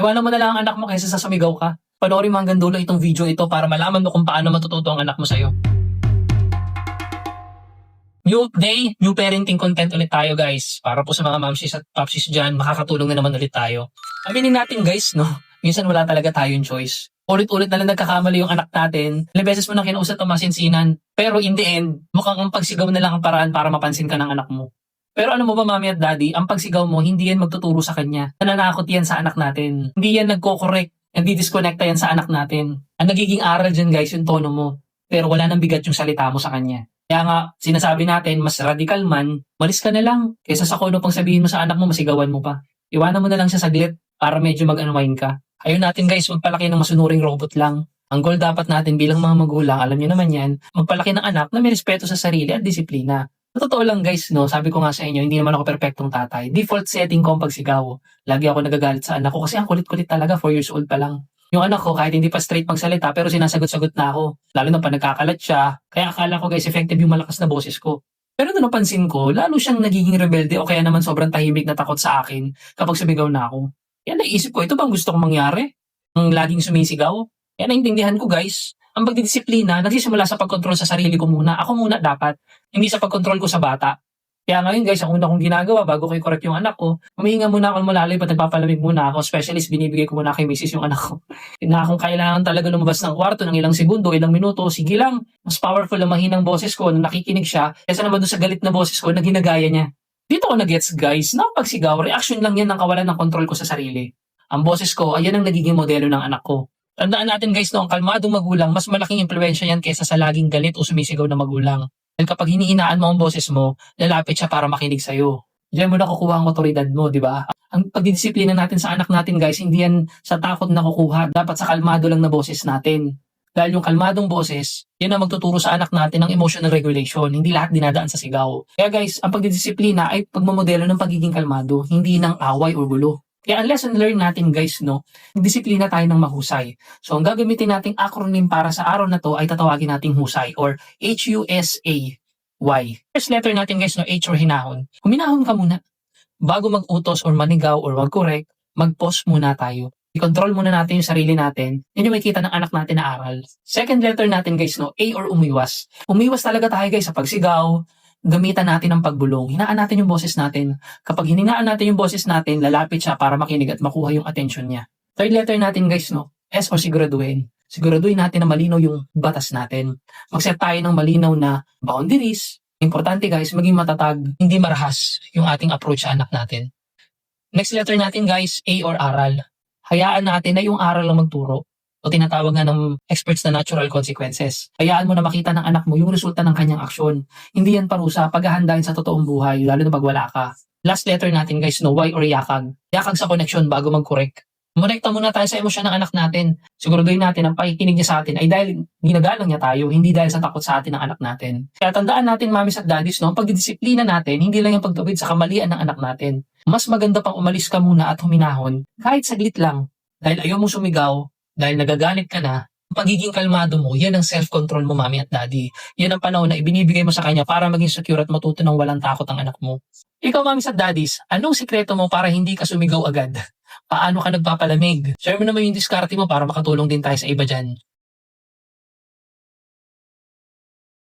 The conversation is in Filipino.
Iwanan mo na lang ang anak mo kaysa sa sumigaw ka. Panoorin mo hanggang dulo itong video ito para malaman mo kung paano matututo ang anak mo sa'yo. New day, new parenting content ulit tayo guys. Para po sa mga mamsis at papsis dyan, makakatulong na naman ulit tayo. Aminin natin guys, no? Minsan wala talaga tayong choice. Ulit-ulit na lang nagkakamali yung anak natin. Ilang beses mo nang kinausap ang masinsinan. Pero in the end, mukhang ang pagsigaw na lang ang paraan para mapansin ka ng anak mo. Pero ano mo ba mami at daddy, ang pagsigaw mo, hindi yan magtuturo sa kanya. Nananakot yan sa anak natin. Hindi yan nagko-correct. Hindi disconnecta yan sa anak natin. Ang nagiging aral dyan guys, yung tono mo. Pero wala nang bigat yung salita mo sa kanya. Kaya nga, sinasabi natin, mas radical man, malis ka na lang. Kaysa sa kuno pang sabihin mo sa anak mo, masigawan mo pa. Iwanan mo na lang siya saglit para medyo mag-unwind ka. Ayun natin guys, magpalaki ng masunuring robot lang. Ang goal dapat natin bilang mga magulang, alam niyo naman yan, magpalaki ng anak na may respeto sa sarili at disiplina. Sa totoo lang guys, no, sabi ko nga sa inyo, hindi naman ako perpektong tatay. Default setting ko ang pagsigaw. Lagi ako nagagalit sa anak ko kasi ang kulit-kulit talaga, 4 years old pa lang. Yung anak ko, kahit hindi pa straight magsalita, pero sinasagot-sagot na ako. Lalo na pa nagkakalat siya. Kaya akala ko guys, effective yung malakas na boses ko. Pero nung napansin ko, lalo siyang nagiging rebelde o kaya naman sobrang tahimik na takot sa akin kapag sumigaw na ako. Yan naisip ko, ito bang gusto kong mangyari? Ang laging sumisigaw? Yan naintindihan ko guys. Ang pagdidisiplina, nagsisimula sa pagkontrol sa sarili ko muna. Ako muna dapat, hindi sa pagkontrol ko sa bata. Kaya ngayon guys, ang una kong ginagawa bago ko i-correct yung anak ko, humihinga muna ako malalim at nagpapalamig muna ako. Specialist, binibigay ko muna kay misis yung anak ko. Na kung kailangan talaga lumabas ng kwarto ng ilang segundo, ilang minuto, sige lang. Mas powerful ang mahinang boses ko nung nakikinig siya kaysa naman doon sa galit na boses ko na ginagaya niya. Dito ko na-gets guys, na pagsigaw, reaction lang yan ng kawalan ng kontrol ko sa sarili. Ang boses ko, ayan ang nagiging modelo ng anak ko. Tandaan natin guys, no, ang kalmadong magulang, mas malaking impluwensya yan kaysa sa laging galit o sumisigaw na magulang. Dahil kapag hinihinaan mo ang boses mo, lalapit siya para makinig sa'yo. Diyan mo nakukuha ang otoridad mo, di ba? Ang pagdidisiplina natin sa anak natin guys, hindi yan sa takot na kukuha. Dapat sa kalmado lang na boses natin. Dahil yung kalmadong boses, yan ang magtuturo sa anak natin ng emotional regulation. Hindi lahat dinadaan sa sigaw. Kaya guys, ang pagdidisiplina ay pagmamodelo ng pagiging kalmado, hindi ng away o gulo. Kaya ang lesson learned natin guys, no, disiplina tayo ng mahusay. So ang gagamitin nating acronym para sa araw na to ay tatawagin nating husay or HUSAY. First letter natin guys, no, H or hinahon. Huminahon ka muna. Bago mag-utos or manigaw or mag-correct, mag-pause muna tayo. I-control muna natin yung sarili natin. Yun yung makikita ng anak natin na aral. Second letter natin guys, no, A or umiwas. Umiwas talaga tayo guys sa pagsigaw. Gamitan natin ang pagbulong. Hinaan natin yung boses natin. Kapag hininaan natin yung boses natin, lalapit siya para makinig at makuha yung attention niya. Third letter natin guys, no, S or siguraduhin. Siguraduhin natin na malinaw yung batas natin. Mag-set tayo ng malinaw na boundaries. Importante guys, maging matatag, hindi marahas yung ating approach sa anak natin. Next letter natin guys, A or aral. Hayaan natin na yung aral ang magturo. O tinatawag nga ng experts na natural consequences. Hayaan mo na makita ng anak mo yung resulta ng kanyang aksyon. Hindi yan parusa, paghahandain sa totoong buhay, lalo na pag wala ka. Last letter natin guys, no, Y or yakag. Yakag sa connection bago mag-correct. Monekta muna tayo sa emosyon ng anak natin. Siguraduhin natin ang pakikinig niya sa atin ay dahil ginagalang niya tayo, hindi dahil sa takot sa atin ng anak natin. Kaya tandaan natin mamis at daddies, no, ang pagdidisiplina natin, hindi lang yung pagtawid sa kamalian ng anak natin. Mas maganda pang umalis ka muna at huminahon, kahit saglit lang. Dahil ayaw mo sumigaw, dahil nagagalit ka na, ang pagiging kalmado mo, yan ang self-control mo, mami at daddy. Yan ang panahon na ibinibigay mo sa kanya para maging secure at matuto ng walang takot ang anak mo. Ikaw, mami at daddies, anong sikreto mo para hindi ka sumigaw agad? Paano ka nagpapalamig? Share mo naman yung diskarte mo para makatulong din tayo sa iba dyan.